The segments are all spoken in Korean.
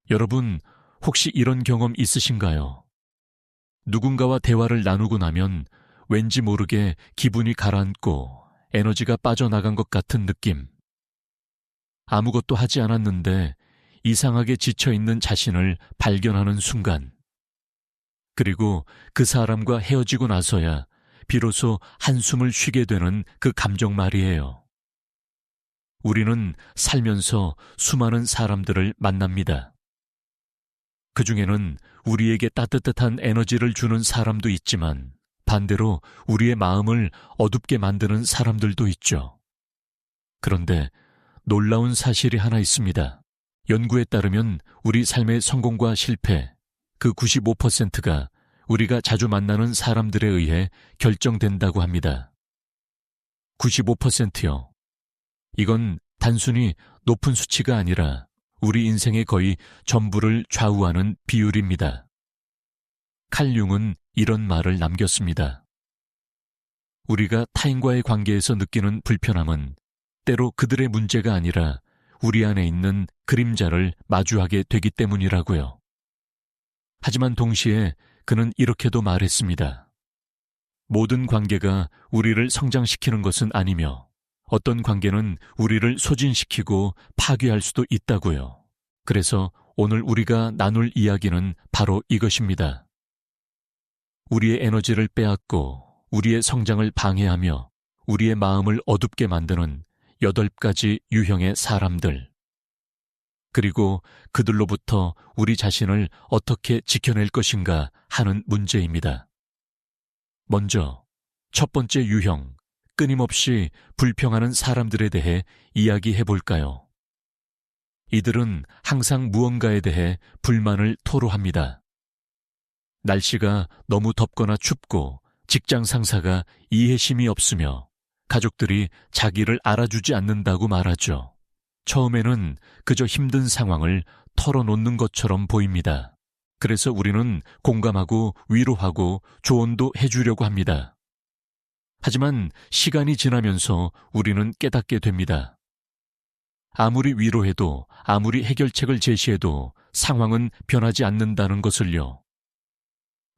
여러분, 혹시 이런 경험 있으신가요? 누군가와 대화를 나누고 나면 왠지 모르게 기분이 가라앉고 에너지가 빠져나간 것 같은 느낌. 아무것도 하지 않았는데 이상하게 지쳐있는 자신을 발견하는 순간. 그리고 그 사람과 헤어지고 나서야 비로소 한숨을 쉬게 되는 그 감정 말이에요. 우리는 살면서 수많은 사람들을 만납니다. 그 중에는 우리에게 따뜻한 에너지를 주는 사람도 있지만 반대로 우리의 마음을 어둡게 만드는 사람들도 있죠. 그런데 놀라운 사실이 하나 있습니다. 연구에 따르면 우리 삶의 성공과 실패, 그 95%가 우리가 자주 만나는 사람들에 의해 결정된다고 합니다. 95%요. 이건 단순히 높은 수치가 아니라 우리 인생의 거의 전부를 좌우하는 비율입니다. 칼 융은 이런 말을 남겼습니다. 우리가 타인과의 관계에서 느끼는 불편함은 때로 그들의 문제가 아니라 우리 안에 있는 그림자를 마주하게 되기 때문이라고요. 하지만 동시에 그는 이렇게도 말했습니다. 모든 관계가 우리를 성장시키는 것은 아니며 어떤 관계는 우리를 소진시키고 파괴할 수도 있다고요. 그래서 오늘 우리가 나눌 이야기는 바로 이것입니다. 우리의 에너지를 빼앗고 우리의 성장을 방해하며 우리의 마음을 어둡게 만드는 8가지 유형의 사람들. 그리고 그들로부터 우리 자신을 어떻게 지켜낼 것인가 하는 문제입니다. 먼저 첫 번째 유형, 끊임없이 불평하는 사람들에 대해 이야기해 볼까요? 이들은 항상 무언가에 대해 불만을 토로합니다. 날씨가 너무 덥거나 춥고 직장 상사가 이해심이 없으며 가족들이 자기를 알아주지 않는다고 말하죠. 처음에는 그저 힘든 상황을 털어놓는 것처럼 보입니다. 그래서 우리는 공감하고 위로하고 조언도 해주려고 합니다. 하지만 시간이 지나면서 우리는 깨닫게 됩니다. 아무리 위로해도 아무리 해결책을 제시해도 상황은 변하지 않는다는 것을요.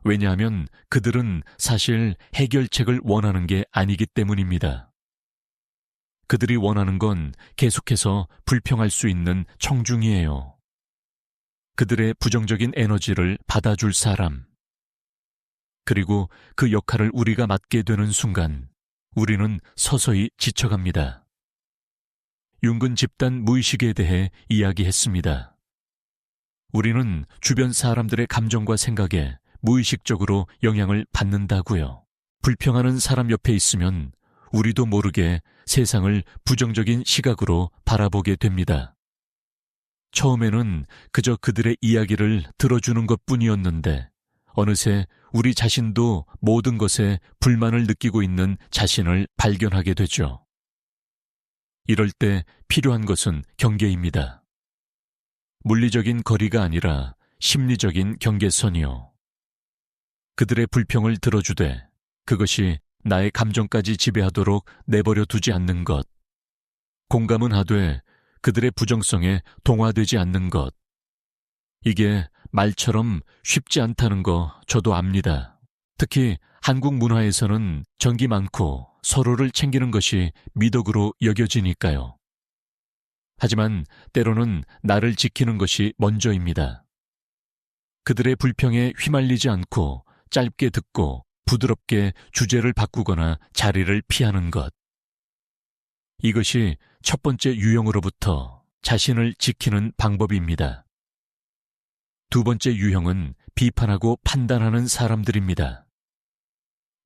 왜냐하면 그들은 사실 해결책을 원하는 게 아니기 때문입니다. 그들이 원하는 건 계속해서 불평할 수 있는 청중이에요. 그들의 부정적인 에너지를 받아줄 사람. 그리고 그 역할을 우리가 맡게 되는 순간 우리는 서서히 지쳐갑니다. 융근 집단 무의식에 대해 이야기했습니다. 우리는 주변 사람들의 감정과 생각에 무의식적으로 영향을 받는다고요. 불평하는 사람 옆에 있으면 우리도 모르게 세상을 부정적인 시각으로 바라보게 됩니다. 처음에는 그저 그들의 이야기를 들어주는 것뿐이었는데 어느새 우리 자신도 모든 것에 불만을 느끼고 있는 자신을 발견하게 되죠. 이럴 때 필요한 것은 경계입니다. 물리적인 거리가 아니라 심리적인 경계선이요. 그들의 불평을 들어주되 그것이 나의 감정까지 지배하도록 내버려 두지 않는 것. 공감은 하되 그들의 부정성에 동화되지 않는 것. 이게 말처럼 쉽지 않다는 거 저도 압니다. 특히 한국 문화에서는 정이 많고 서로를 챙기는 것이 미덕으로 여겨지니까요. 하지만 때로는 나를 지키는 것이 먼저입니다. 그들의 불평에 휘말리지 않고 짧게 듣고 부드럽게 주제를 바꾸거나 자리를 피하는 것. 이것이 첫 번째 유형으로부터 자신을 지키는 방법입니다. 두 번째 유형은 비판하고 판단하는 사람들입니다.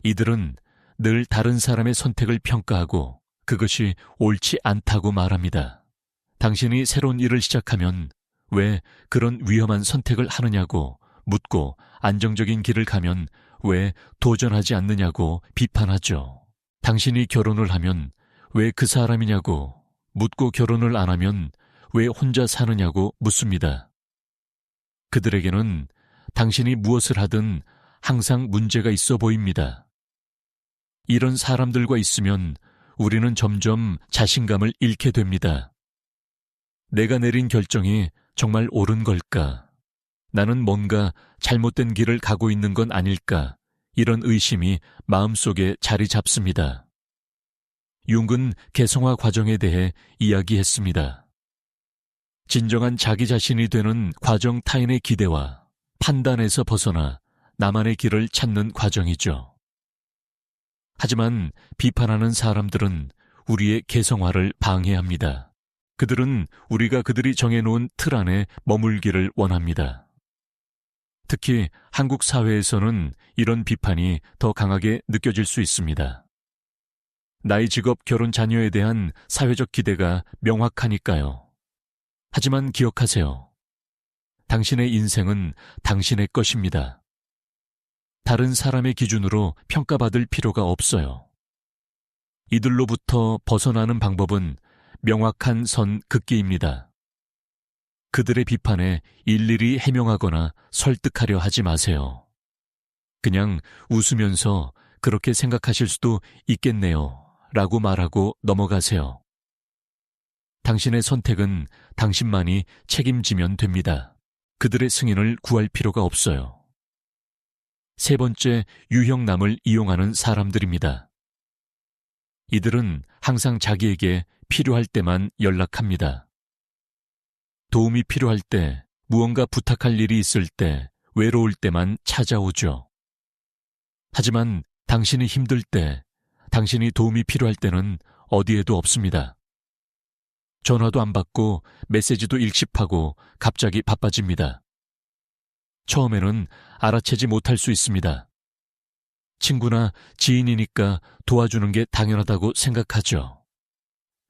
이들은 늘 다른 사람의 선택을 평가하고 그것이 옳지 않다고 말합니다. 당신이 새로운 일을 시작하면 왜 그런 위험한 선택을 하느냐고 묻고 안정적인 길을 가면 왜 도전하지 않느냐고 비판하죠. 당신이 결혼을 하면 왜 그 사람이냐고 묻고 결혼을 안 하면 왜 혼자 사느냐고 묻습니다. 그들에게는 당신이 무엇을 하든 항상 문제가 있어 보입니다. 이런 사람들과 있으면 우리는 점점 자신감을 잃게 됩니다. 내가 내린 결정이 정말 옳은 걸까? 나는 뭔가 잘못된 길을 가고 있는 건 아닐까? 이런 의심이 마음속에 자리 잡습니다. 융은 개성화 과정에 대해 이야기했습니다. 진정한 자기 자신이 되는 과정, 타인의 기대와 판단에서 벗어나 나만의 길을 찾는 과정이죠. 하지만 비판하는 사람들은 우리의 개성화를 방해합니다. 그들은 우리가 그들이 정해놓은 틀 안에 머물기를 원합니다. 특히 한국 사회에서는 이런 비판이 더 강하게 느껴질 수 있습니다. 나이, 직업, 결혼, 자녀에 대한 사회적 기대가 명확하니까요. 하지만 기억하세요. 당신의 인생은 당신의 것입니다. 다른 사람의 기준으로 평가받을 필요가 없어요. 이들로부터 벗어나는 방법은 명확한 선 긋기입니다. 그들의 비판에 일일이 해명하거나 설득하려 하지 마세요. 그냥 웃으면서 그렇게 생각하실 수도 있겠네요 라고 말하고 넘어가세요. 당신의 선택은 당신만이 책임지면 됩니다. 그들의 승인을 구할 필요가 없어요. 세 번째, 유형남을 이용하는 사람들입니다. 이들은 항상 자기에게 필요할 때만 연락합니다. 도움이 필요할 때, 무언가 부탁할 일이 있을 때, 외로울 때만 찾아오죠. 하지만 당신이 힘들 때, 당신이 도움이 필요할 때는 어디에도 없습니다. 전화도 안 받고 메시지도 일십하고 갑자기 바빠집니다. 처음에는 알아채지 못할 수 있습니다. 친구나 지인이니까 도와주는 게 당연하다고 생각하죠.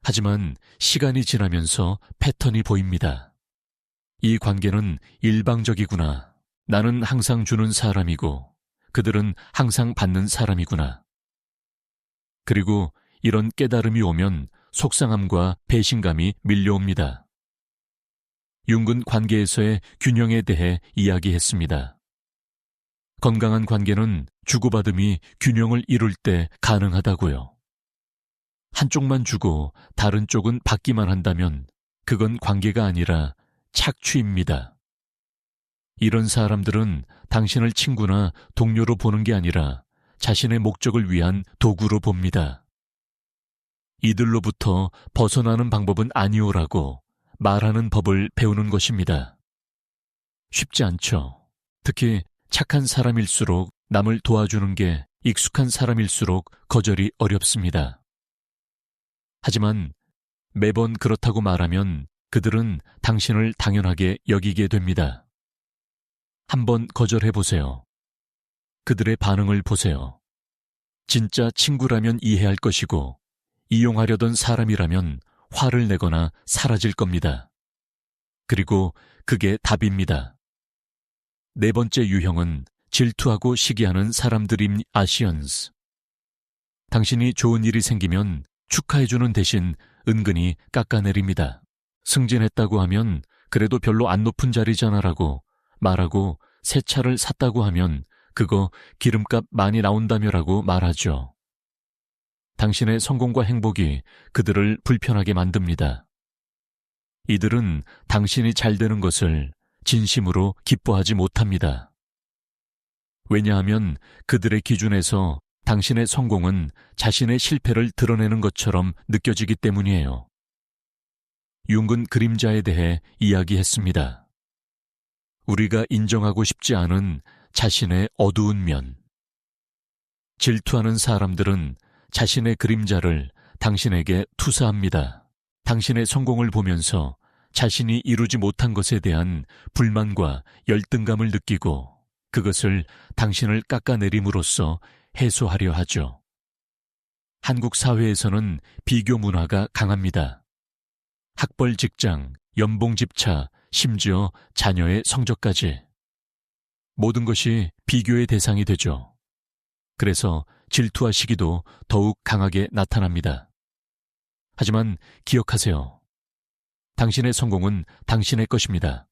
하지만 시간이 지나면서 패턴이 보입니다. 이 관계는 일방적이구나. 나는 항상 주는 사람이고 그들은 항상 받는 사람이구나. 그리고 이런 깨달음이 오면 속상함과 배신감이 밀려옵니다. 융은 관계에서의 균형에 대해 이야기했습니다. 건강한 관계는 주고받음이 균형을 이룰 때 가능하다고요. 한쪽만 주고 다른 쪽은 받기만 한다면 그건 관계가 아니라 착취입니다. 이런 사람들은 당신을 친구나 동료로 보는 게 아니라 자신의 목적을 위한 도구로 봅니다. 이들로부터 벗어나는 방법은 아니오라고 말하는 법을 배우는 것입니다. 쉽지 않죠. 특히 착한 사람일수록 남을 도와주는 게 익숙한 사람일수록 거절이 어렵습니다. 하지만 매번 그렇다고 말하면 그들은 당신을 당연하게 여기게 됩니다. 한번 거절해 보세요. 그들의 반응을 보세요. 진짜 친구라면 이해할 것이고 이용하려던 사람이라면 화를 내거나 사라질 겁니다. 그리고 그게 답입니다. 네 번째 유형은 질투하고 시기하는 사람들임 아시언스. 당신이 좋은 일이 생기면 축하해주는 대신 은근히 깎아내립니다. 승진했다고 하면 그래도 별로 안 높은 자리잖아라고 말하고 새 차를 샀다고 하면 그거 기름값 많이 나온다며라고 말하죠. 당신의 성공과 행복이 그들을 불편하게 만듭니다. 이들은 당신이 잘 되는 것을 진심으로 기뻐하지 못합니다. 왜냐하면 그들의 기준에서 당신의 성공은 자신의 실패를 드러내는 것처럼 느껴지기 때문이에요. 융은 그림자에 대해 이야기했습니다. 우리가 인정하고 싶지 않은 자신의 어두운 면. 질투하는 사람들은 자신의 그림자를 당신에게 투사합니다. 당신의 성공을 보면서 자신이 이루지 못한 것에 대한 불만과 열등감을 느끼고 그것을 당신을 깎아내림으로써 해소하려 하죠. 한국 사회에서는 비교 문화가 강합니다. 학벌, 직장, 연봉, 집차, 심지어 자녀의 성적까지. 모든 것이 비교의 대상이 되죠. 그래서 질투와 시기도 더욱 강하게 나타납니다. 하지만 기억하세요. 당신의 성공은 당신의 것입니다.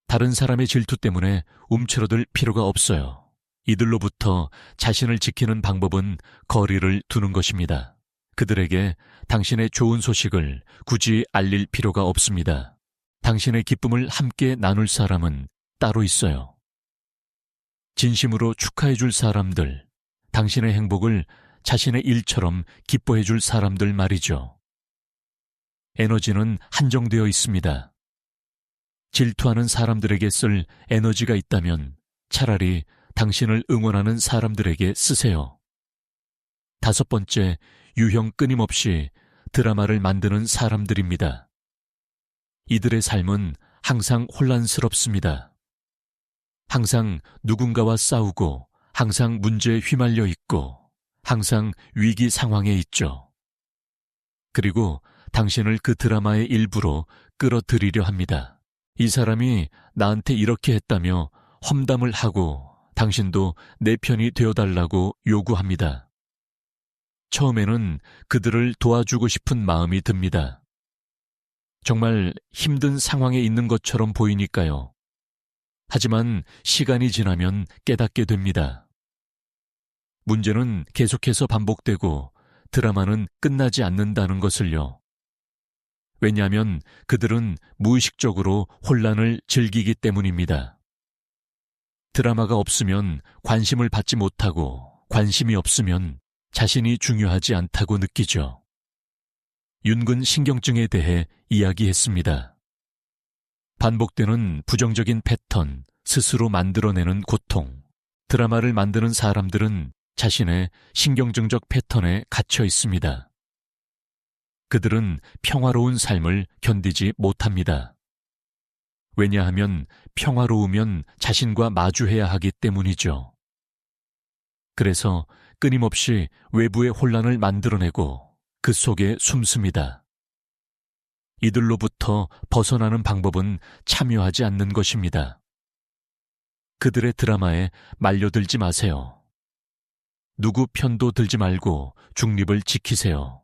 다른 사람의 질투 때문에 움츠러들 필요가 없어요. 이들로부터 자신을 지키는 방법은 거리를 두는 것입니다. 그들에게 당신의 좋은 소식을 굳이 알릴 필요가 없습니다. 당신의 기쁨을 함께 나눌 사람은 따로 있어요. 진심으로 축하해 줄 사람들, 당신의 행복을 자신의 일처럼 기뻐해 줄 사람들 말이죠. 에너지는 한정되어 있습니다. 질투하는 사람들에게 쓸 에너지가 있다면 차라리 당신을 응원하는 사람들에게 쓰세요. 5번째, 유형 끊임없이 드라마를 만드는 사람들입니다. 이들의 삶은 항상 혼란스럽습니다. 항상 누군가와 싸우고, 항상 문제에 휘말려 있고, 항상 위기 상황에 있죠. 그리고 당신을 그 드라마의 일부로 끌어들이려 합니다. 이 사람이 나한테 이렇게 했다며 험담을 하고 당신도 내 편이 되어달라고 요구합니다. 처음에는 그들을 도와주고 싶은 마음이 듭니다. 정말 힘든 상황에 있는 것처럼 보이니까요. 하지만 시간이 지나면 깨닫게 됩니다. 문제는 계속해서 반복되고 드라마는 끝나지 않는다는 것을요. 왜냐하면 그들은 무의식적으로 혼란을 즐기기 때문입니다. 드라마가 없으면 관심을 받지 못하고 관심이 없으면 자신이 중요하지 않다고 느끼죠. 윤근 신경증에 대해 이야기했습니다. 반복되는 부정적인 패턴, 스스로 만들어내는 고통. 드라마를 만드는 사람들은 자신의 신경증적 패턴에 갇혀 있습니다. 그들은 평화로운 삶을 견디지 못합니다. 왜냐하면 평화로우면 자신과 마주해야 하기 때문이죠. 그래서 끊임없이 외부의 혼란을 만들어내고 그 속에 숨습니다. 이들로부터 벗어나는 방법은 참여하지 않는 것입니다. 그들의 드라마에 말려들지 마세요. 누구 편도 들지 말고 중립을 지키세요.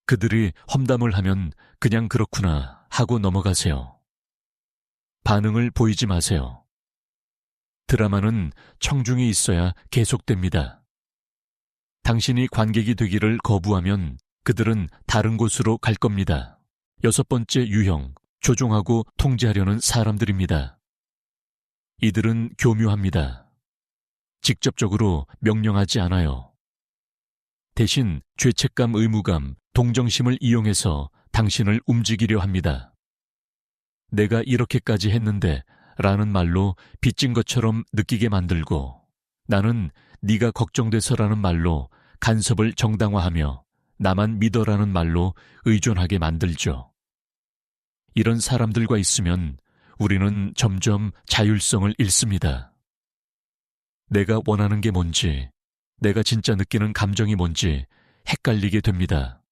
그들이 험담을 하면 그냥 그렇구나 하고 넘어가세요. 반응을 보이지 마세요. 드라마는 청중이 있어야 계속됩니다. 당신이 관객이 되기를 거부하면 그들은 다른 곳으로 갈 겁니다. 6번째 유형, 조종하고 통제하려는 사람들입니다. 이들은 교묘합니다. 직접적으로 명령하지 않아요. 대신 죄책감, 의무감, 동정심을 이용해서 당신을 움직이려 합니다. 내가 이렇게까지 했는데 라는 말로 빚진 것처럼 느끼게 만들고, 나는 네가 걱정돼서라는 말로 간섭을 정당화하며 나만 믿어라는 말로 의존하게 만들죠. 이런 사람들과 있으면 우리는 점점 자율성을 잃습니다. 내가 원하는 게 뭔지, 내가 진짜 느끼는 감정이 뭔지 헷갈리게 됩니다.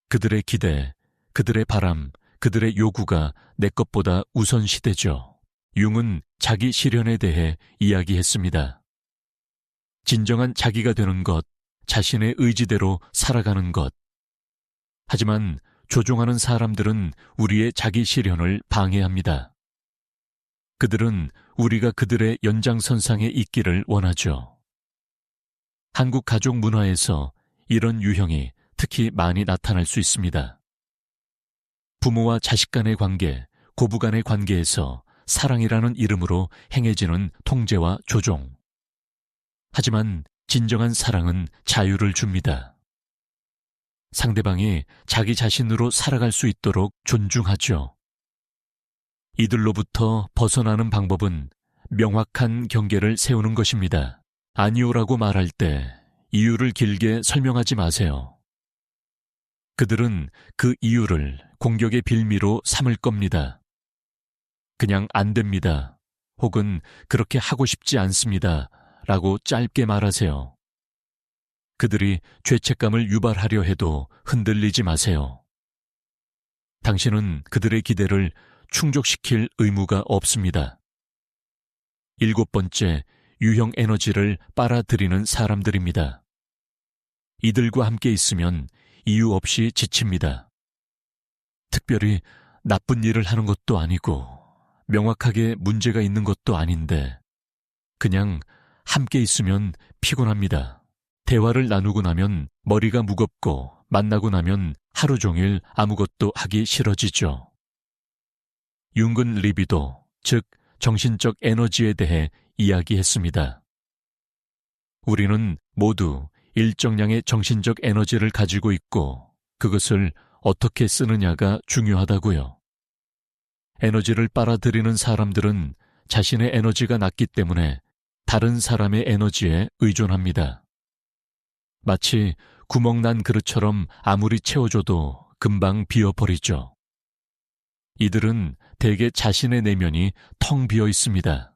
그들의 기대, 그들의 바람, 그들의 요구가 내 것보다 우선시되죠. 융은 자기 실현에 대해 이야기했습니다. 진정한 자기가 되는 것, 자신의 의지대로 살아가는 것. 하지만 조종하는 사람들은 우리의 자기 실현을 방해합니다. 그들은 우리가 그들의 연장선상에 있기를 원하죠. 한국 가족 문화에서 이런 유형이 특히 많이 나타날 수 있습니다. 부모와 자식 간의 관계, 고부 간의 관계에서 사랑이라는 이름으로 행해지는 통제와 조종. 하지만 진정한 사랑은 자유를 줍니다. 상대방이 자기 자신으로 살아갈 수 있도록 존중하죠. 이들로부터 벗어나는 방법은 명확한 경계를 세우는 것입니다. 아니오라고 말할 때 이유를 길게 설명하지 마세요. 그들은 그 이유를 공격의 빌미로 삼을 겁니다. 그냥 안 됩니다. 혹은 그렇게 하고 싶지 않습니다. 라고 짧게 말하세요. 그들이 죄책감을 유발하려 해도 흔들리지 마세요. 당신은 그들의 기대를 충족시킬 의무가 없습니다. 7번째, 유형 에너지를 빨아들이는 사람들입니다. 이들과 함께 있으면 이유 없이 지칩니다. 특별히 나쁜 일을 하는 것도 아니고 명확하게 문제가 있는 것도 아닌데 그냥 함께 있으면 피곤합니다. 대화를 나누고 나면 머리가 무겁고 만나고 나면 하루 종일 아무것도 하기 싫어지죠. 융근 리비도, 즉 정신적 에너지에 대해 이야기했습니다. 우리는 모두 일정량의 정신적 에너지를 가지고 있고 그것을 어떻게 쓰느냐가 중요하다고요. 에너지를 빨아들이는 사람들은 자신의 에너지가 낮기 때문에 다른 사람의 에너지에 의존합니다. 마치 구멍난 그릇처럼 아무리 채워줘도 금방 비어버리죠. 이들은 대개 자신의 내면이 텅 비어 있습니다.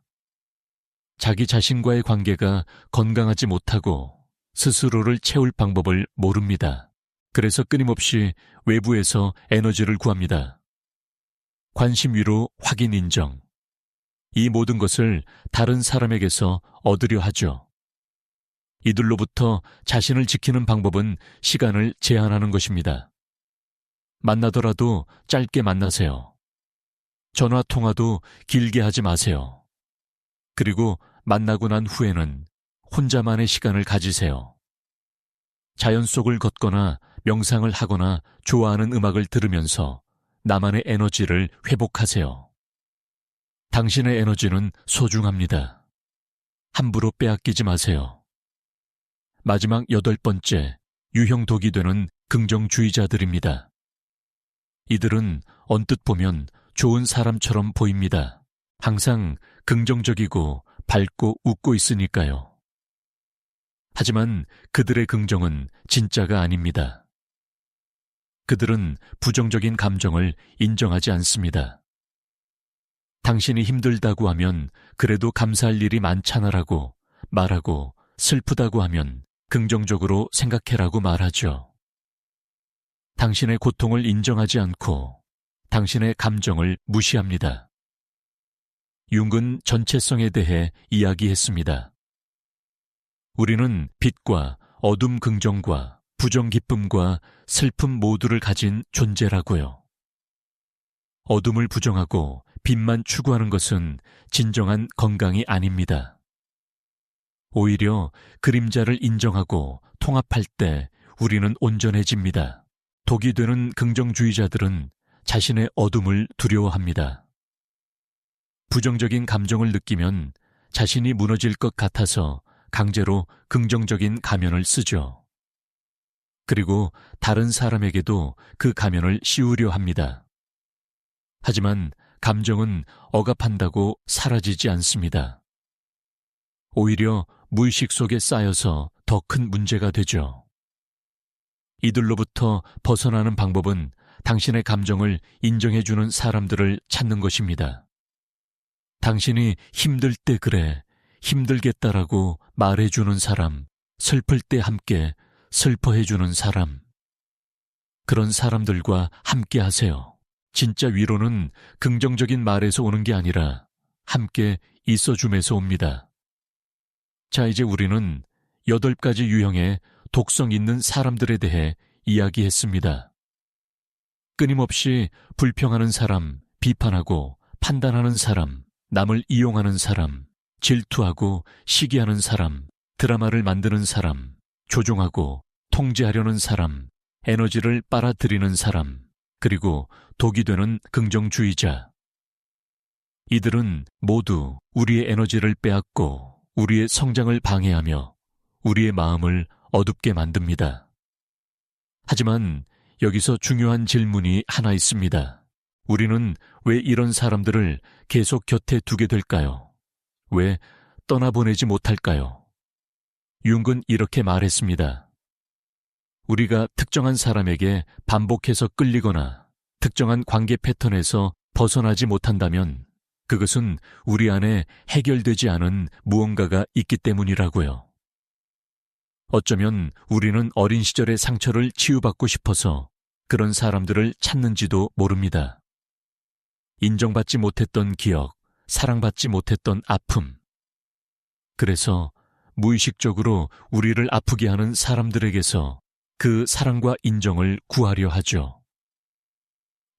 자기 자신과의 관계가 건강하지 못하고 스스로를 채울 방법을 모릅니다. 그래서 끊임없이 외부에서 에너지를 구합니다. 관심 위로 확인 인정. 이 모든 것을 다른 사람에게서 얻으려 하죠. 이들로부터 자신을 지키는 방법은 시간을 제한하는 것입니다. 만나더라도 짧게 만나세요. 전화 통화도 길게 하지 마세요. 그리고 만나고 난 후에는 혼자만의 시간을 가지세요. 자연 속을 걷거나 명상을 하거나 좋아하는 음악을 들으면서 나만의 에너지를 회복하세요. 당신의 에너지는 소중합니다. 함부로 빼앗기지 마세요. 마지막 8번째, 유형독이 되는 긍정주의자들입니다. 이들은 언뜻 보면 좋은 사람처럼 보입니다. 항상 긍정적이고 밝고 웃고 있으니까요. 하지만 그들의 긍정은 진짜가 아닙니다. 그들은 부정적인 감정을 인정하지 않습니다. 당신이 힘들다고 하면 그래도 감사할 일이 많잖아라고 말하고 슬프다고 하면 긍정적으로 생각해라고 말하죠. 당신의 고통을 인정하지 않고 당신의 감정을 무시합니다. 융은 전체성에 대해 이야기했습니다. 우리는 빛과 어둠 긍정과 부정 기쁨과 슬픔 모두를 가진 존재라고요. 어둠을 부정하고 빛만 추구하는 것은 진정한 건강이 아닙니다. 오히려 그림자를 인정하고 통합할 때 우리는 온전해집니다. 독이 되는 긍정주의자들은 자신의 어둠을 두려워합니다. 부정적인 감정을 느끼면 자신이 무너질 것 같아서 강제로 긍정적인 가면을 쓰죠. 그리고 다른 사람에게도 그 가면을 씌우려 합니다. 하지만 감정은 억압한다고 사라지지 않습니다. 오히려 무의식 속에 쌓여서 더 큰 문제가 되죠. 이들로부터 벗어나는 방법은 당신의 감정을 인정해주는 사람들을 찾는 것입니다. 당신이 힘들 때 그래, 힘들겠다라고 말해주는 사람, 슬플 때 함께 슬퍼해주는 사람. 그런 사람들과 함께 하세요. 진짜 위로는 긍정적인 말에서 오는 게 아니라 함께 있어줌에서 옵니다. 자, 이제 우리는 8가지 유형의 독성 있는 사람들에 대해 이야기했습니다. 끊임없이 불평하는 사람, 비판하고 판단하는 사람, 남을 이용하는 사람, 질투하고 시기하는 사람, 드라마를 만드는 사람, 조종하고 통제하려는 사람, 에너지를 빨아들이는 사람, 그리고 독이 되는 긍정주의자. 이들은 모두 우리의 에너지를 빼앗고 우리의 성장을 방해하며 우리의 마음을 어둡게 만듭니다. 하지만 여기서 중요한 질문이 하나 있습니다. 우리는 왜 이런 사람들을 계속 곁에 두게 될까요? 왜 떠나보내지 못할까요? 융은 이렇게 말했습니다. 우리가 특정한 사람에게 반복해서 끌리거나 특정한 관계 패턴에서 벗어나지 못한다면 그것은 우리 안에 해결되지 않은 무언가가 있기 때문이라고요. 어쩌면 우리는 어린 시절의 상처를 치유받고 싶어서 그런 사람들을 찾는지도 모릅니다. 인정받지 못했던 기억, 사랑받지 못했던 아픔. 그래서 무의식적으로 우리를 아프게 하는 사람들에게서 그 사랑과 인정을 구하려 하죠.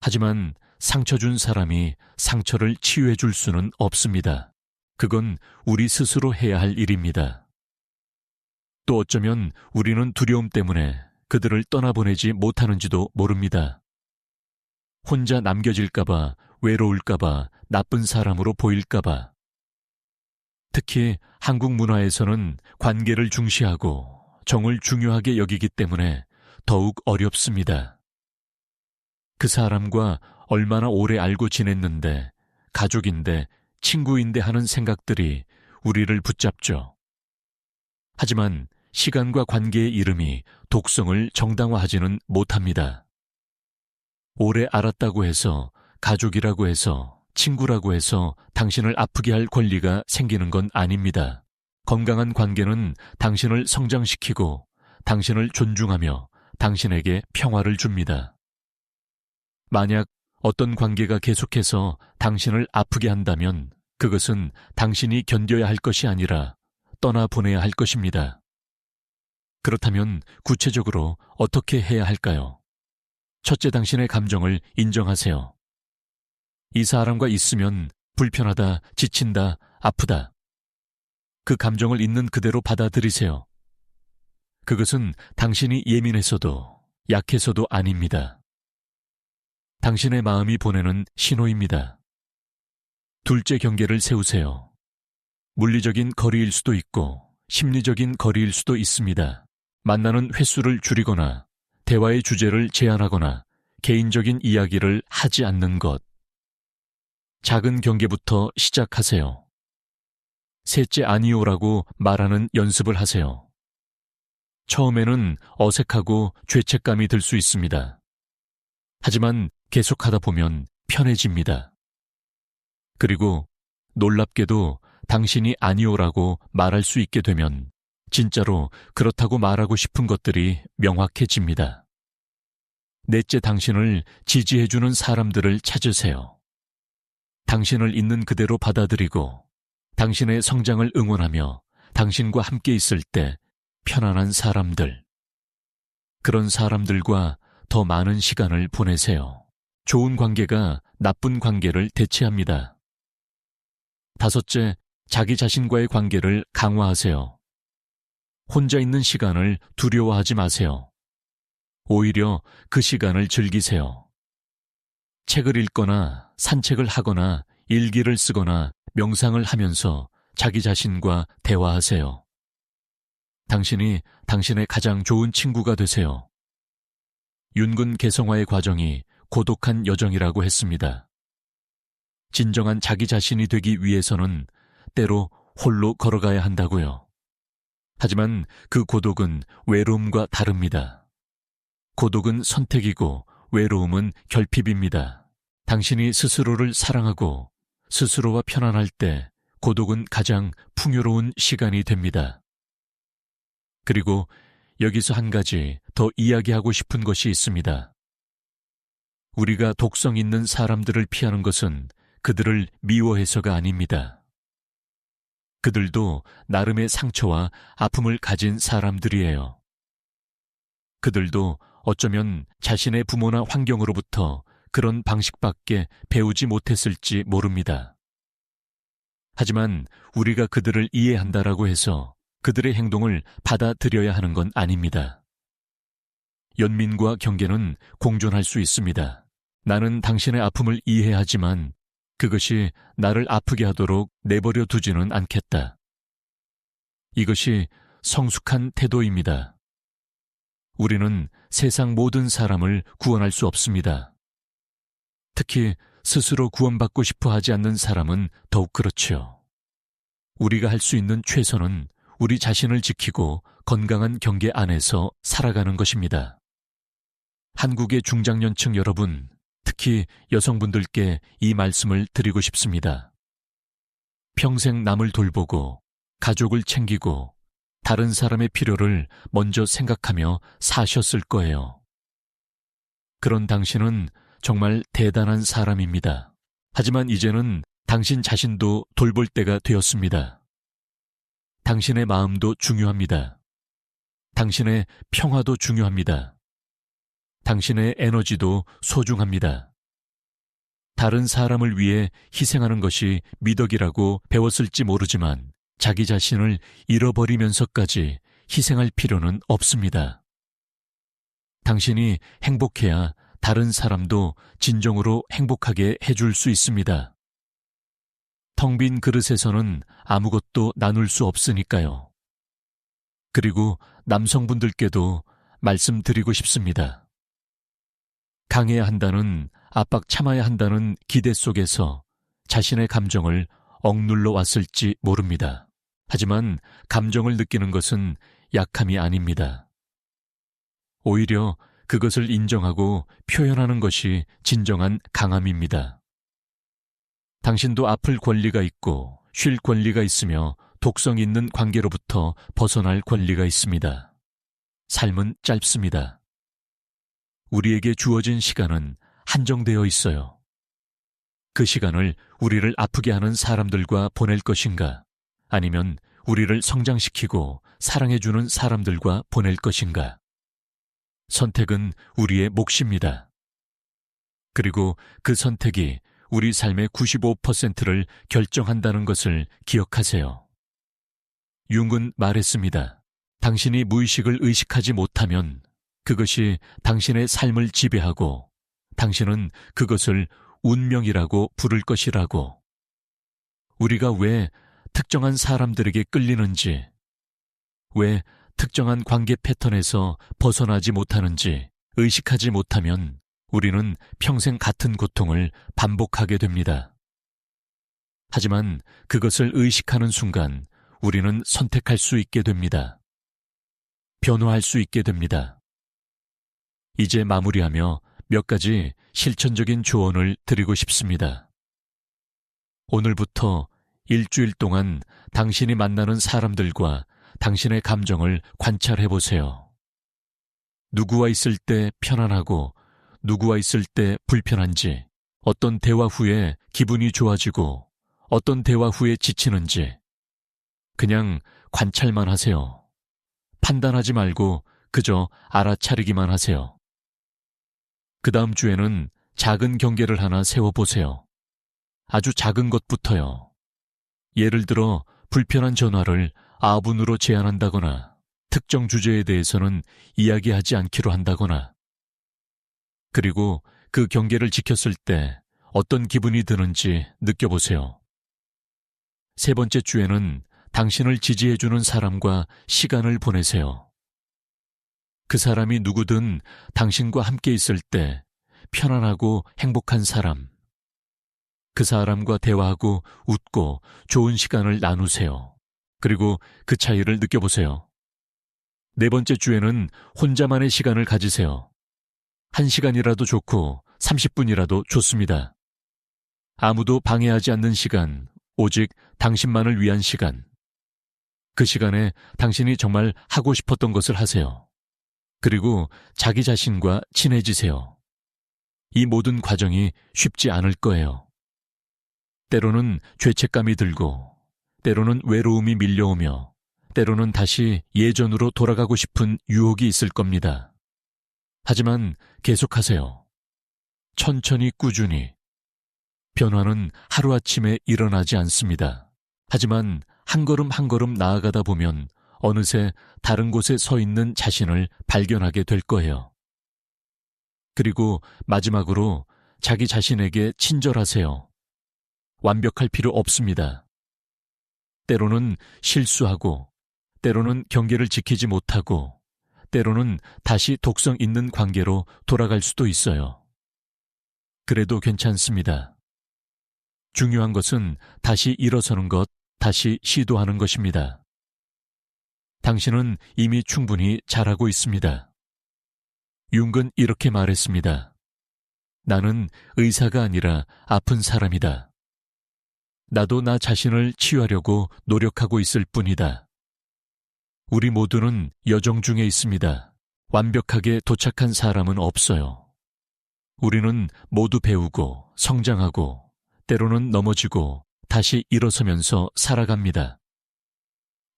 하지만 상처 준 사람이 상처를 치유해 줄 수는 없습니다. 그건 우리 스스로 해야 할 일입니다. 또 어쩌면 우리는 두려움 때문에 그들을 떠나보내지 못하는지도 모릅니다. 혼자 남겨질까봐 외로울까봐, 나쁜 사람으로 보일까봐. 특히 한국 문화에서는 관계를 중시하고 정을 중요하게 여기기 때문에 더욱 어렵습니다. 그 사람과 얼마나 오래 알고 지냈는데, 가족인데, 친구인데 하는 생각들이 우리를 붙잡죠. 하지만 시간과 관계의 이름이 독성을 정당화하지는 못합니다. 오래 알았다고 해서, 가족이라고 해서, 친구라고 해서 당신을 아프게 할 권리가 생기는 건 아닙니다. 건강한 관계는 당신을 성장시키고 당신을 존중하며 당신에게 평화를 줍니다. 만약 어떤 관계가 계속해서 당신을 아프게 한다면 그것은 당신이 견뎌야 할 것이 아니라 떠나보내야 할 것입니다. 그렇다면 구체적으로 어떻게 해야 할까요? 첫째, 당신의 감정을 인정하세요. 이 사람과 있으면 불편하다, 지친다, 아프다. 그 감정을 있는 그대로 받아들이세요. 그것은 당신이 예민해서도 약해서도 아닙니다. 당신의 마음이 보내는 신호입니다. 둘째, 경계를 세우세요. 물리적인 거리일 수도 있고 심리적인 거리일 수도 있습니다. 만나는 횟수를 줄이거나 대화의 주제를 제한하거나 개인적인 이야기를 하지 않는 것. 작은 경계부터 시작하세요. 셋째, 아니요라고 말하는 연습을 하세요. 처음에는 어색하고 죄책감이 들 수 있습니다. 하지만 계속하다 보면 편해집니다. 그리고 놀랍게도 당신이 아니요라고 말할 수 있게 되면 진짜로 그렇다고 말하고 싶은 것들이 명확해집니다. 넷째, 당신을 지지해주는 사람들을 찾으세요. 당신을 있는 그대로 받아들이고 당신의 성장을 응원하며 당신과 함께 있을 때 편안한 사람들. 그런 사람들과 더 많은 시간을 보내세요. 좋은 관계가 나쁜 관계를 대체합니다. 다섯째, 자기 자신과의 관계를 강화하세요. 혼자 있는 시간을 두려워하지 마세요. 오히려 그 시간을 즐기세요. 책을 읽거나 산책을 하거나 일기를 쓰거나 명상을 하면서 자기 자신과 대화하세요. 당신이 당신의 가장 좋은 친구가 되세요. 윤근 개성화의 과정이 고독한 여정이라고 했습니다. 진정한 자기 자신이 되기 위해서는 때로 홀로 걸어가야 한다고요. 하지만 그 고독은 외로움과 다릅니다. 고독은 선택이고 외로움은 결핍입니다. 당신이 스스로를 사랑하고 스스로와 편안할 때 고독은 가장 풍요로운 시간이 됩니다. 그리고 여기서 한 가지 더 이야기하고 싶은 것이 있습니다. 우리가 독성 있는 사람들을 피하는 것은 그들을 미워해서가 아닙니다. 그들도 나름의 상처와 아픔을 가진 사람들이에요. 그들도 어쩌면 자신의 부모나 환경으로부터 그런 방식밖에 배우지 못했을지 모릅니다. 하지만 우리가 그들을 이해한다라고 해서 그들의 행동을 받아들여야 하는 건 아닙니다. 연민과 경계는 공존할 수 있습니다. 나는 당신의 아픔을 이해하지만 그것이 나를 아프게 하도록 내버려 두지는 않겠다. 이것이 성숙한 태도입니다. 우리는 세상 모든 사람을 구원할 수 없습니다. 특히 스스로 구원받고 싶어 하지 않는 사람은 더욱 그렇지요. 우리가 할 수 있는 최선은 우리 자신을 지키고 건강한 경계 안에서 살아가는 것입니다. 한국의 중장년층 여러분, 특히 여성분들께 이 말씀을 드리고 싶습니다. 평생 남을 돌보고 가족을 챙기고 다른 사람의 필요를 먼저 생각하며 사셨을 거예요. 그런 당신은 정말 대단한 사람입니다. 하지만 이제는 당신 자신도 돌볼 때가 되었습니다. 당신의 마음도 중요합니다. 당신의 평화도 중요합니다. 당신의 에너지도 소중합니다. 다른 사람을 위해 희생하는 것이 미덕이라고 배웠을지 모르지만 자기 자신을 잃어버리면서까지 희생할 필요는 없습니다. 당신이 행복해야 다른 사람도 진정으로 행복하게 해줄 수 있습니다. 텅 빈 그릇에서는 아무것도 나눌 수 없으니까요. 그리고 남성분들께도 말씀드리고 싶습니다. 강해야 한다는, 압박 참아야 한다는 기대 속에서 자신의 감정을 억눌러 왔을지 모릅니다. 하지만 감정을 느끼는 것은 약함이 아닙니다. 오히려 그것을 인정하고 표현하는 것이 진정한 강함입니다. 당신도 아플 권리가 있고 쉴 권리가 있으며 독성 있는 관계로부터 벗어날 권리가 있습니다. 삶은 짧습니다. 우리에게 주어진 시간은 한정되어 있어요. 그 시간을 우리를 아프게 하는 사람들과 보낼 것인가? 아니면 우리를 성장시키고 사랑해주는 사람들과 보낼 것인가? 선택은 우리의 몫입니다. 그리고 그 선택이 우리 삶의 95%를 결정한다는 것을 기억하세요. 융은 말했습니다. 당신이 무의식을 의식하지 못하면 그것이 당신의 삶을 지배하고 당신은 그것을 운명이라고 부를 것이라고. 우리가 왜 특정한 사람들에게 끌리는지, 왜 특정한 관계 패턴에서 벗어나지 못하는지 의식하지 못하면 우리는 평생 같은 고통을 반복하게 됩니다. 하지만 그것을 의식하는 순간 우리는 선택할 수 있게 됩니다. 변화할 수 있게 됩니다. 이제 마무리하며 몇 가지 실천적인 조언을 드리고 싶습니다. 오늘부터 일주일 동안 당신이 만나는 사람들과 당신의 감정을 관찰해 보세요. 누구와 있을 때 편안하고 누구와 있을 때 불편한지, 어떤 대화 후에 기분이 좋아지고 어떤 대화 후에 지치는지 그냥 관찰만 하세요. 판단하지 말고 그저 알아차리기만 하세요. 그 다음 주에는 작은 경계를 하나 세워보세요. 아주 작은 것부터요. 예를 들어 불편한 전화를 9분으로 제한한다거나 특정 주제에 대해서는 이야기하지 않기로 한다거나, 그리고 그 경계를 지켰을 때 어떤 기분이 드는지 느껴보세요. 세 번째 주에는 당신을 지지해주는 사람과 시간을 보내세요. 그 사람이 누구든 당신과 함께 있을 때 편안하고 행복한 사람, 그 사람과 대화하고 웃고 좋은 시간을 나누세요. 그리고 그 차이를 느껴보세요. 네 번째 주에는 혼자만의 시간을 가지세요. 1시간이라도 좋고 30분이라도 좋습니다. 아무도 방해하지 않는 시간, 오직 당신만을 위한 시간. 그 시간에 당신이 정말 하고 싶었던 것을 하세요. 그리고 자기 자신과 친해지세요. 이 모든 과정이 쉽지 않을 거예요. 때로는 죄책감이 들고, 때로는 외로움이 밀려오며, 때로는 다시 예전으로 돌아가고 싶은 유혹이 있을 겁니다. 하지만 계속하세요. 천천히 꾸준히. 변화는 하루아침에 일어나지 않습니다. 하지만 한 걸음 한 걸음 나아가다 보면 어느새 다른 곳에 서 있는 자신을 발견하게 될 거예요. 그리고 마지막으로 자기 자신에게 친절하세요. 완벽할 필요 없습니다. 때로는 실수하고, 때로는 경계를 지키지 못하고, 때로는 다시 독성 있는 관계로 돌아갈 수도 있어요. 그래도 괜찮습니다. 중요한 것은 다시 일어서는 것, 다시 시도하는 것입니다. 당신은 이미 충분히 잘하고 있습니다. 융은 이렇게 말했습니다. 나는 의사가 아니라 아픈 사람이다. 나도 나 자신을 치유하려고 노력하고 있을 뿐이다. 우리 모두는 여정 중에 있습니다. 완벽하게 도착한 사람은 없어요. 우리는 모두 배우고 성장하고 때로는 넘어지고 다시 일어서면서 살아갑니다.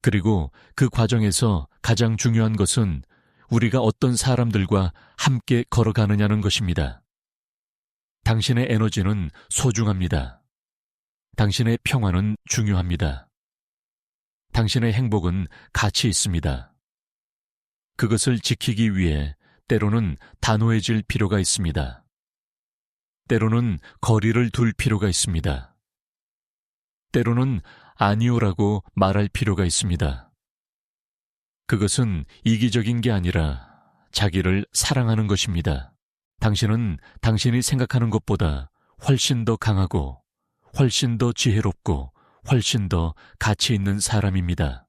그리고 그 과정에서 가장 중요한 것은 우리가 어떤 사람들과 함께 걸어가느냐는 것입니다. 당신의 에너지는 소중합니다. 당신의 평화는 중요합니다. 당신의 행복은 가치 있습니다. 그것을 지키기 위해 때로는 단호해질 필요가 있습니다. 때로는 거리를 둘 필요가 있습니다. 때로는 아니오라고 말할 필요가 있습니다. 그것은 이기적인 게 아니라 자기를 사랑하는 것입니다. 당신은 당신이 생각하는 것보다 훨씬 더 강하고 훨씬 더 지혜롭고 훨씬 더 가치 있는 사람입니다.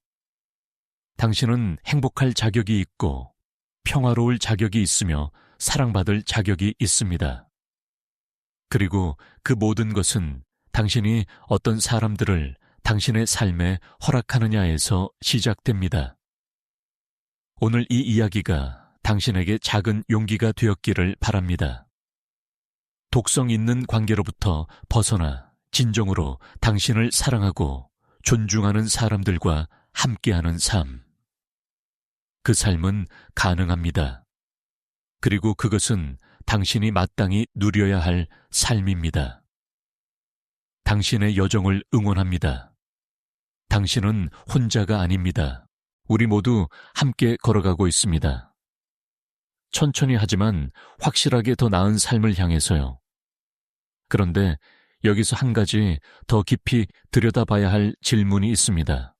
당신은 행복할 자격이 있고 평화로울 자격이 있으며 사랑받을 자격이 있습니다. 그리고 그 모든 것은 당신이 어떤 사람들을 당신의 삶에 허락하느냐에서 시작됩니다. 오늘 이 이야기가 당신에게 작은 용기가 되었기를 바랍니다. 독성 있는 관계로부터 벗어나 진정으로 당신을 사랑하고 존중하는 사람들과 함께하는 삶. 그 삶은 가능합니다. 그리고 그것은 당신이 마땅히 누려야 할 삶입니다. 당신의 여정을 응원합니다. 당신은 혼자가 아닙니다. 우리 모두 함께 걸어가고 있습니다. 천천히 하지만 확실하게 더 나은 삶을 향해서요. 그런데 여기서 한 가지 더 깊이 들여다봐야 할 질문이 있습니다.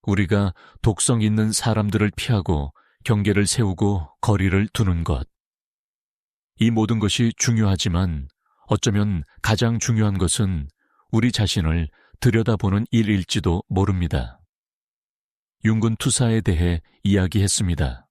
우리가 독성 있는 사람들을 피하고 경계를 세우고 거리를 두는 것. 이 모든 것이 중요하지만 어쩌면 가장 중요한 것은 우리 자신을 들여다보는 일일지도 모릅니다. 윤군 투사에 대해 이야기했습니다.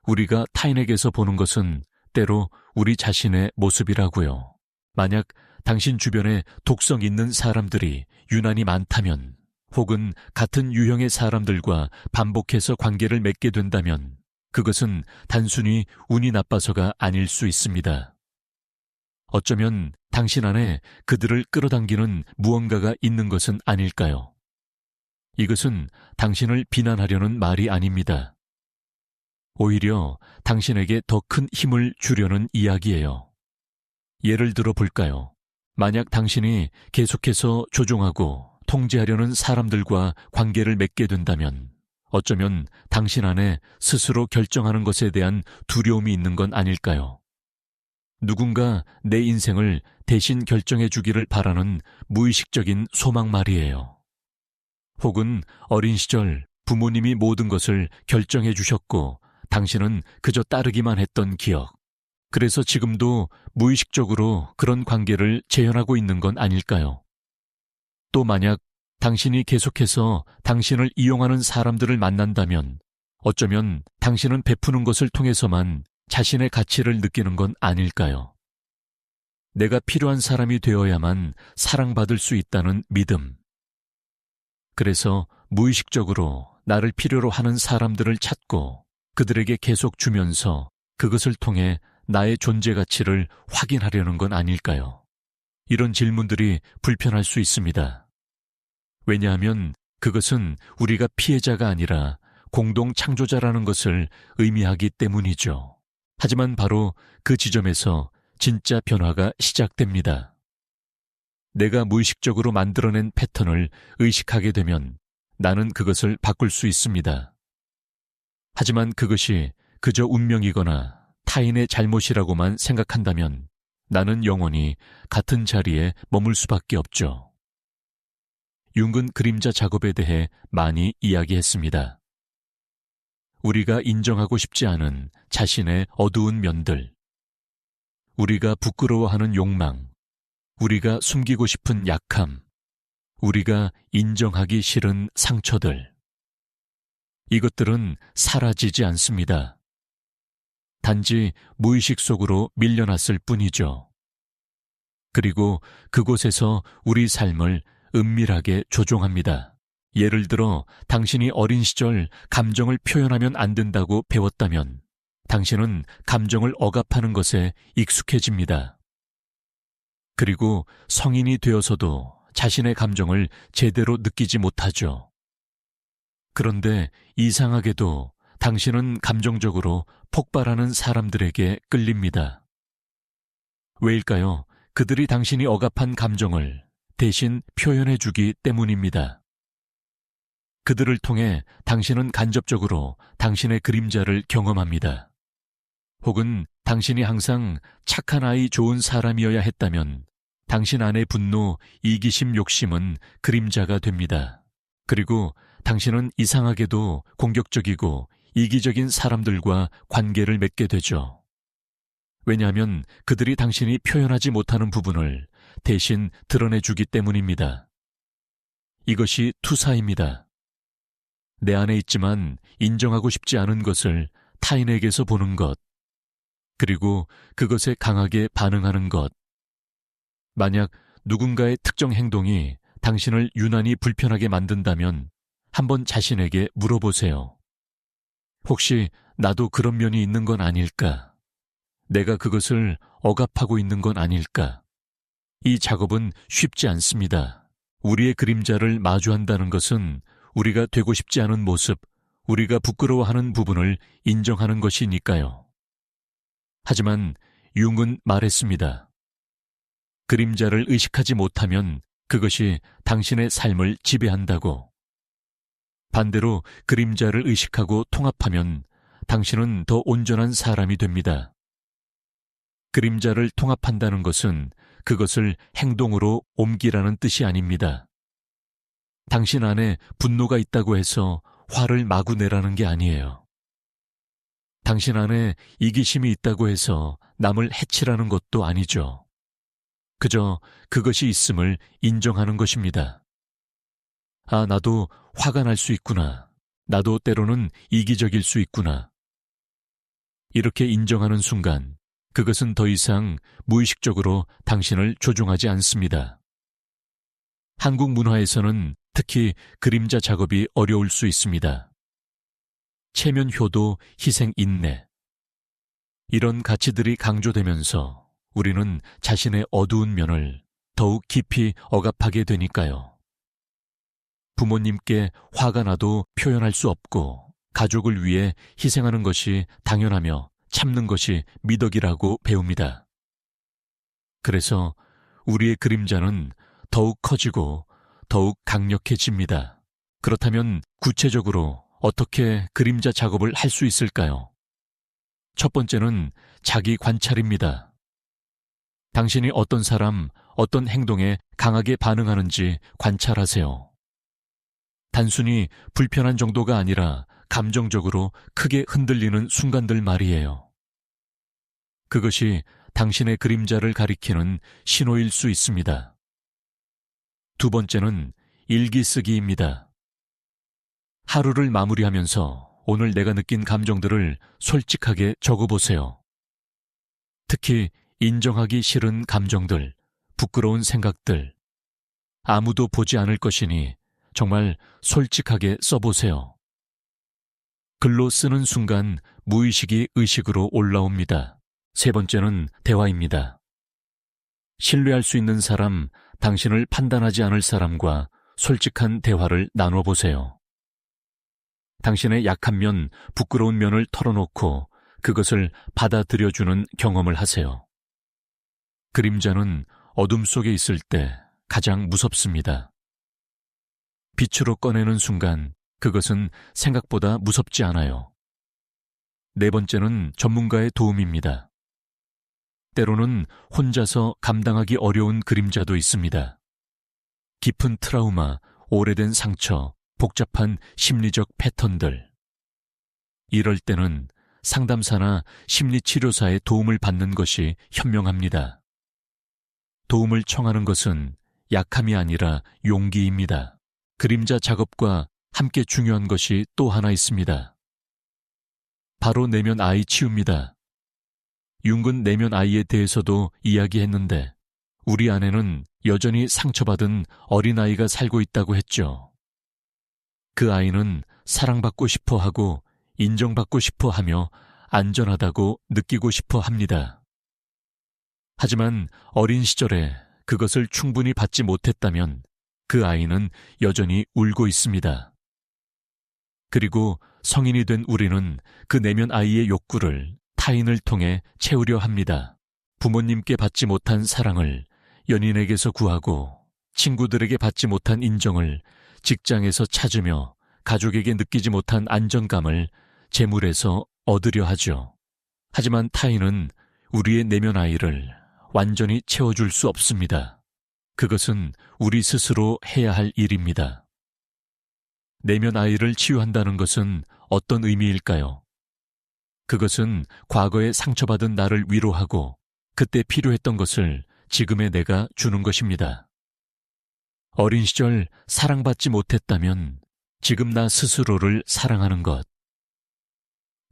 우리가 타인에게서 보는 것은 때로 우리 자신의 모습이라고요. 만약 당신 주변에 독성 있는 사람들이 유난히 많다면 혹은 같은 유형의 사람들과 반복해서 관계를 맺게 된다면 그것은 단순히 운이 나빠서가 아닐 수 있습니다. 어쩌면 당신 안에 그들을 끌어당기는 무언가가 있는 것은 아닐까요? 이것은 당신을 비난하려는 말이 아닙니다. 오히려 당신에게 더 큰 힘을 주려는 이야기예요. 예를 들어 볼까요? 만약 당신이 계속해서 조종하고 통제하려는 사람들과 관계를 맺게 된다면 어쩌면 당신 안에 스스로 결정하는 것에 대한 두려움이 있는 건 아닐까요? 누군가 내 인생을 대신 결정해 주기를 바라는 무의식적인 소망 말이에요. 혹은 어린 시절 부모님이 모든 것을 결정해 주셨고 당신은 그저 따르기만 했던 기억. 그래서 지금도 무의식적으로 그런 관계를 재현하고 있는 건 아닐까요? 또 만약 당신이 계속해서 당신을 이용하는 사람들을 만난다면 어쩌면 당신은 베푸는 것을 통해서만 자신의 가치를 느끼는 건 아닐까요? 내가 필요한 사람이 되어야만 사랑받을 수 있다는 믿음. 그래서 무의식적으로 나를 필요로 하는 사람들을 찾고 그들에게 계속 주면서 그것을 통해 나의 존재 가치를 확인하려는 건 아닐까요? 이런 질문들이 불편할 수 있습니다. 왜냐하면 그것은 우리가 피해자가 아니라 공동 창조자라는 것을 의미하기 때문이죠. 하지만 바로 그 지점에서 진짜 변화가 시작됩니다. 내가 무의식적으로 만들어낸 패턴을 의식하게 되면 나는 그것을 바꿀 수 있습니다. 하지만 그것이 그저 운명이거나 타인의 잘못이라고만 생각한다면 나는 영원히 같은 자리에 머물 수밖에 없죠. 융은 그림자 작업에 대해 많이 이야기했습니다. 우리가 인정하고 싶지 않은 자신의 어두운 면들, 우리가 부끄러워하는 욕망, 우리가 숨기고 싶은 약함, 우리가 인정하기 싫은 상처들. 이것들은 사라지지 않습니다. 단지 무의식 속으로 밀려났을 뿐이죠. 그리고 그곳에서 우리 삶을 은밀하게 조종합니다. 예를 들어 당신이 어린 시절 감정을 표현하면 안 된다고 배웠다면 당신은 감정을 억압하는 것에 익숙해집니다. 그리고 성인이 되어서도 자신의 감정을 제대로 느끼지 못하죠. 그런데 이상하게도 당신은 감정적으로 폭발하는 사람들에게 끌립니다. 왜일까요? 그들이 당신이 억압한 감정을 대신 표현해주기 때문입니다. 그들을 통해 당신은 간접적으로 당신의 그림자를 경험합니다. 혹은 당신이 항상 착한 아이 좋은 사람이어야 했다면 당신 안의 분노, 이기심, 욕심은 그림자가 됩니다. 그리고 당신은 이상하게도 공격적이고 이기적인 사람들과 관계를 맺게 되죠. 왜냐하면 그들이 당신이 표현하지 못하는 부분을 대신 드러내주기 때문입니다. 이것이 투사입니다. 내 안에 있지만 인정하고 싶지 않은 것을 타인에게서 보는 것, 그리고 그것에 강하게 반응하는 것. 만약 누군가의 특정 행동이 당신을 유난히 불편하게 만든다면 한번 자신에게 물어보세요. 혹시 나도 그런 면이 있는 건 아닐까? 내가 그것을 억압하고 있는 건 아닐까? 이 작업은 쉽지 않습니다. 우리의 그림자를 마주한다는 것은 우리가 되고 싶지 않은 모습, 우리가 부끄러워하는 부분을 인정하는 것이니까요. 하지만 융은 말했습니다. 그림자를 의식하지 못하면 그것이 당신의 삶을 지배한다고. 반대로 그림자를 의식하고 통합하면 당신은 더 온전한 사람이 됩니다. 그림자를 통합한다는 것은 그것을 행동으로 옮기라는 뜻이 아닙니다. 당신 안에 분노가 있다고 해서 화를 마구 내라는 게 아니에요. 당신 안에 이기심이 있다고 해서 남을 해치라는 것도 아니죠. 그저 그것이 있음을 인정하는 것입니다. 아, 나도 화가 날 수 있구나. 나도 때로는 이기적일 수 있구나. 이렇게 인정하는 순간 그것은 더 이상 무의식적으로 당신을 조종하지 않습니다. 한국 문화에서는 특히 그림자 작업이 어려울 수 있습니다. 체면 효도, 희생 인내. 이런 가치들이 강조되면서 우리는 자신의 어두운 면을 더욱 깊이 억압하게 되니까요. 부모님께 화가 나도 표현할 수 없고 가족을 위해 희생하는 것이 당연하며 참는 것이 미덕이라고 배웁니다. 그래서 우리의 그림자는 더욱 커지고 더욱 강력해집니다. 그렇다면 구체적으로 어떻게 그림자 작업을 할 수 있을까요? 첫 번째는 자기 관찰입니다. 당신이 어떤 사람, 어떤 행동에 강하게 반응하는지 관찰하세요. 단순히 불편한 정도가 아니라 감정적으로 크게 흔들리는 순간들 말이에요. 그것이 당신의 그림자를 가리키는 신호일 수 있습니다. 두 번째는 일기 쓰기입니다. 하루를 마무리하면서 오늘 내가 느낀 감정들을 솔직하게 적어보세요. 특히 인정하기 싫은 감정들, 부끄러운 생각들, 아무도 보지 않을 것이니 정말 솔직하게 써보세요. 글로 쓰는 순간 무의식이 의식으로 올라옵니다. 세 번째는 대화입니다. 신뢰할 수 있는 사람, 당신을 판단하지 않을 사람과 솔직한 대화를 나눠보세요. 당신의 약한 면, 부끄러운 면을 털어놓고 그것을 받아들여주는 경험을 하세요. 그림자는 어둠 속에 있을 때 가장 무섭습니다. 빛으로 꺼내는 순간 그것은 생각보다 무섭지 않아요. 네 번째는 전문가의 도움입니다. 때로는 혼자서 감당하기 어려운 그림자도 있습니다. 깊은 트라우마, 오래된 상처, 복잡한 심리적 패턴들. 이럴 때는 상담사나 심리치료사의 도움을 받는 것이 현명합니다. 도움을 청하는 것은 약함이 아니라 용기입니다. 그림자 작업과 함께 중요한 것이 또 하나 있습니다. 바로 내면 아이 치유입니다. 융은 내면 아이에 대해서도 이야기했는데 우리 안에는 여전히 상처받은 어린아이가 살고 있다고 했죠. 그 아이는 사랑받고 싶어 하고 인정받고 싶어 하며 안전하다고 느끼고 싶어 합니다. 하지만 어린 시절에 그것을 충분히 받지 못했다면 그 아이는 여전히 울고 있습니다. 그리고 성인이 된 우리는 그 내면 아이의 욕구를 타인을 통해 채우려 합니다. 부모님께 받지 못한 사랑을 연인에게서 구하고 친구들에게 받지 못한 인정을 직장에서 찾으며 가족에게 느끼지 못한 안정감을 재물에서 얻으려 하죠. 하지만 타인은 우리의 내면 아이를 완전히 채워줄 수 없습니다. 그것은 우리 스스로 해야 할 일입니다. 내면 아이를 치유한다는 것은 어떤 의미일까요? 그것은 과거에 상처받은 나를 위로하고 그때 필요했던 것을 지금의 내가 주는 것입니다. 어린 시절 사랑받지 못했다면 지금 나 스스로를 사랑하는 것.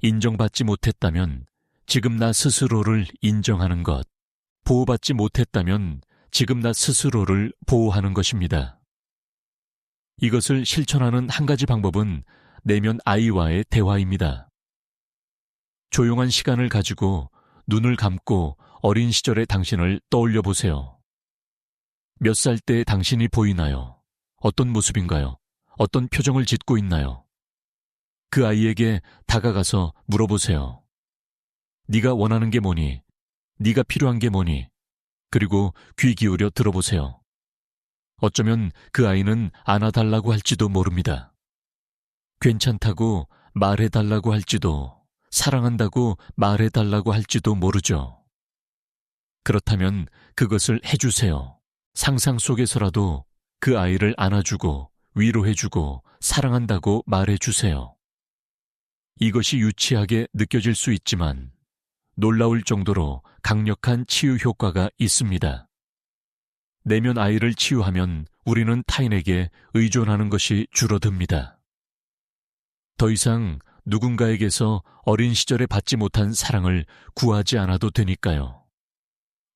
인정받지 못했다면 지금 나 스스로를 인정하는 것. 보호받지 못했다면 지금 나 스스로를 보호하는 것입니다. 이것을 실천하는 한 가지 방법은 내면 아이와의 대화입니다. 조용한 시간을 가지고 눈을 감고 어린 시절의 당신을 떠올려 보세요. 몇 살 때 당신이 보이나요? 어떤 모습인가요? 어떤 표정을 짓고 있나요? 그 아이에게 다가가서 물어보세요. 네가 원하는 게 뭐니? 네가 필요한 게 뭐니? 그리고 귀 기울여 들어보세요. 어쩌면 그 아이는 안아달라고 할지도 모릅니다. 괜찮다고 말해달라고 할지도, 사랑한다고 말해달라고 할지도 모르죠. 그렇다면 그것을 해주세요. 상상 속에서라도 그 아이를 안아주고 위로해주고 사랑한다고 말해주세요. 이것이 유치하게 느껴질 수 있지만 놀라울 정도로 강력한 치유 효과가 있습니다. 내면 아이를 치유하면 우리는 타인에게 의존하는 것이 줄어듭니다. 더 이상 누군가에게서 어린 시절에 받지 못한 사랑을 구하지 않아도 되니까요.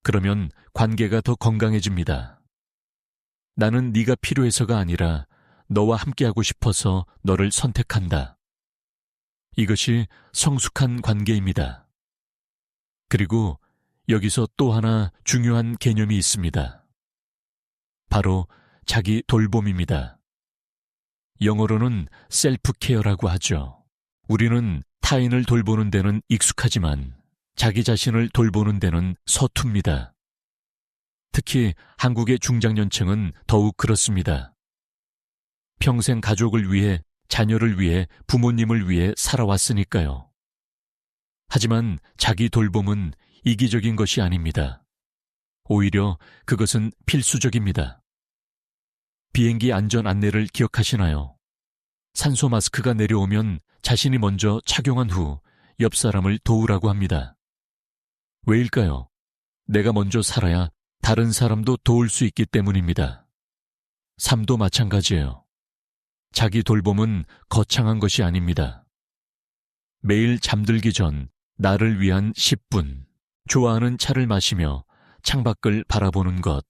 그러면 관계가 더 건강해집니다. 나는 네가 필요해서가 아니라 너와 함께하고 싶어서 너를 선택한다. 이것이 성숙한 관계입니다. 그리고 여기서 또 하나 중요한 개념이 있습니다. 바로 자기 돌봄입니다. 영어로는 셀프 케어라고 하죠. 우리는 타인을 돌보는 데는 익숙하지만 자기 자신을 돌보는 데는 서툽니다. 특히 한국의 중장년층은 더욱 그렇습니다. 평생 가족을 위해, 자녀를 위해, 부모님을 위해 살아왔으니까요. 하지만 자기 돌봄은 이기적인 것이 아닙니다. 오히려 그것은 필수적입니다. 비행기 안전 안내를 기억하시나요? 산소 마스크가 내려오면 자신이 먼저 착용한 후 옆 사람을 도우라고 합니다. 왜일까요? 내가 먼저 살아야 다른 사람도 도울 수 있기 때문입니다. 삶도 마찬가지예요. 자기 돌봄은 거창한 것이 아닙니다. 매일 잠들기 전 나를 위한 10분, 좋아하는 차를 마시며 창밖을 바라보는 것,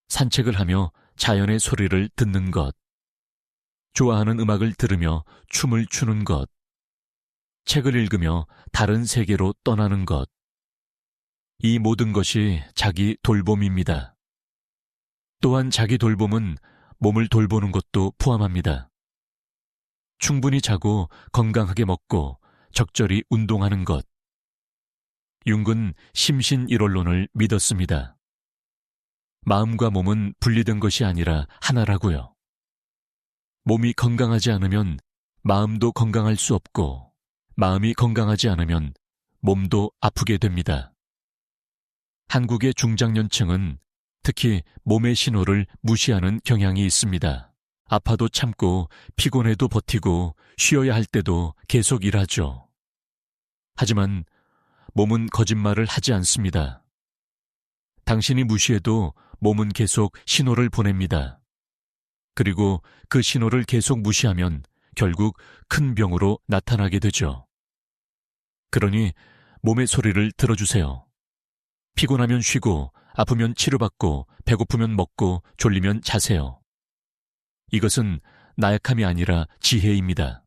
산책을 하며 자연의 소리를 듣는 것, 좋아하는 음악을 들으며 춤을 추는 것, 책을 읽으며 다른 세계로 떠나는 것. 이 모든 것이 자기 돌봄입니다. 또한 자기 돌봄은 몸을 돌보는 것도 포함합니다. 충분히 자고 건강하게 먹고 적절히 운동하는 것. 융은 심신일원론을 믿었습니다. 마음과 몸은 분리된 것이 아니라 하나라고요. 몸이 건강하지 않으면 마음도 건강할 수 없고 마음이 건강하지 않으면 몸도 아프게 됩니다. 한국의 중장년층은 특히 몸의 신호를 무시하는 경향이 있습니다. 아파도 참고 피곤해도 버티고 쉬어야 할 때도 계속 일하죠. 하지만 몸은 거짓말을 하지 않습니다. 당신이 무시해도 몸은 계속 신호를 보냅니다. 그리고 그 신호를 계속 무시하면 결국 큰 병으로 나타나게 되죠. 그러니 몸의 소리를 들어주세요. 피곤하면 쉬고, 아프면 치료받고, 배고프면 먹고, 졸리면 자세요. 이것은 나약함이 아니라 지혜입니다.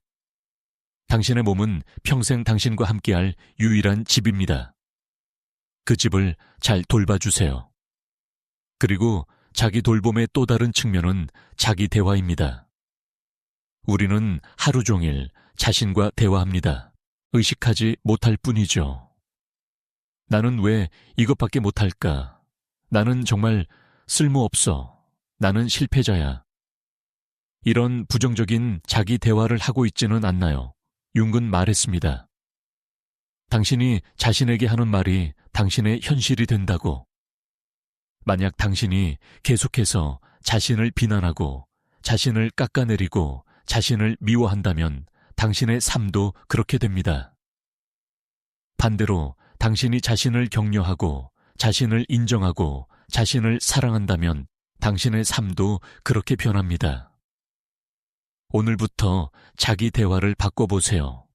당신의 몸은 평생 당신과 함께할 유일한 집입니다. 그 집을 잘 돌봐주세요. 그리고 자기 돌봄의 또 다른 측면은 자기 대화입니다. 우리는 하루 종일 자신과 대화합니다. 의식하지 못할 뿐이죠. 나는 왜 이것밖에 못할까? 나는 정말 쓸모없어. 나는 실패자야. 이런 부정적인 자기 대화를 하고 있지는 않나요? 융은 말했습니다. 당신이 자신에게 하는 말이 당신의 현실이 된다고. 만약 당신이 계속해서 자신을 비난하고 자신을 깎아내리고 자신을 미워한다면 당신의 삶도 그렇게 됩니다. 반대로 당신이 자신을 격려하고 자신을 인정하고 자신을 사랑한다면 당신의 삶도 그렇게 변합니다. 오늘부터 자기 대화를 바꿔보세요.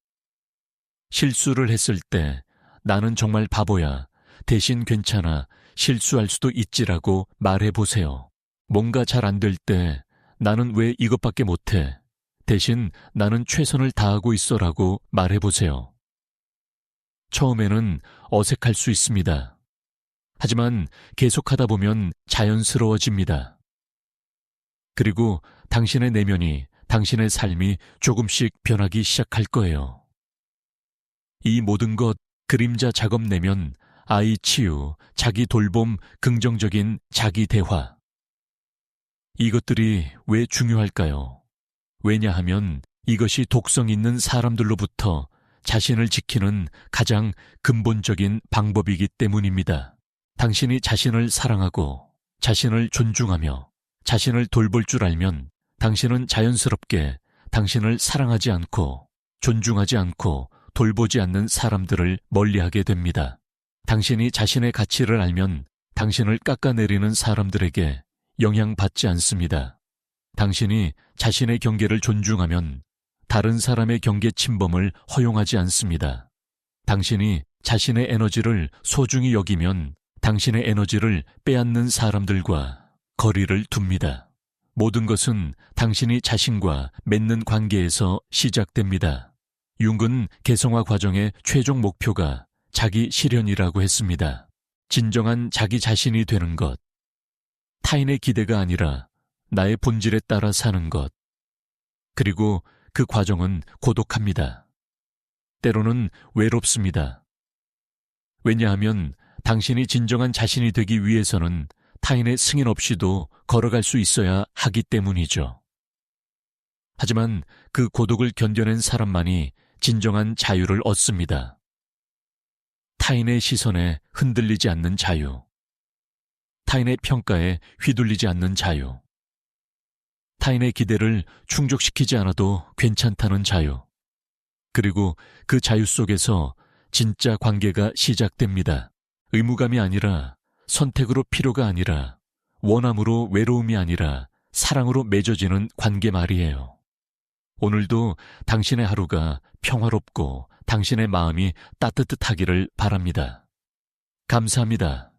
실수를 했을 때 나는 정말 바보야. 대신 괜찮아. 실수할 수도 있지라고 말해보세요. 뭔가 잘 안 될 때 나는 왜 이것밖에 못해. 대신 나는 최선을 다하고 있어라고 말해보세요. 처음에는 어색할 수 있습니다. 하지만 계속하다 보면 자연스러워집니다. 그리고 당신의 내면이, 당신의 삶이 조금씩 변하기 시작할 거예요. 이 모든 것, 그림자 작업 내면, 아이 치유, 자기 돌봄, 긍정적인 자기 대화. 이것들이 왜 중요할까요? 왜냐하면 이것이 독성 있는 사람들로부터 자신을 지키는 가장 근본적인 방법이기 때문입니다. 당신이 자신을 사랑하고 자신을 존중하며 자신을 돌볼 줄 알면 당신은 자연스럽게 당신을 사랑하지 않고 존중하지 않고 돌보지 않는 사람들을 멀리하게 됩니다. 당신이 자신의 가치를 알면 당신을 깎아내리는 사람들에게 영향받지 않습니다. 당신이 자신의 경계를 존중하면 다른 사람의 경계 침범을 허용하지 않습니다. 당신이 자신의 에너지를 소중히 여기면 당신의 에너지를 빼앗는 사람들과 거리를 둡니다. 모든 것은 당신이 자신과 맺는 관계에서 시작됩니다. 융은 개성화 과정의 최종 목표가 자기 실현이라고 했습니다. 진정한 자기 자신이 되는 것. 타인의 기대가 아니라 나의 본질에 따라 사는 것. 그리고 그 과정은 고독합니다. 때로는 외롭습니다. 왜냐하면 당신이 진정한 자신이 되기 위해서는 타인의 승인 없이도 걸어갈 수 있어야 하기 때문이죠. 하지만 그 고독을 견뎌낸 사람만이 진정한 자유를 얻습니다. 타인의 시선에 흔들리지 않는 자유. 타인의 평가에 휘둘리지 않는 자유. 타인의 기대를 충족시키지 않아도 괜찮다는 자유. 그리고 그 자유 속에서 진짜 관계가 시작됩니다. 의무감이 아니라, 선택으로 필요가 아니라, 원함으로 외로움이 아니라 사랑으로 맺어지는 관계 말이에요. 오늘도 당신의 하루가 평화롭고 당신의 마음이 따뜻하기를 바랍니다. 감사합니다.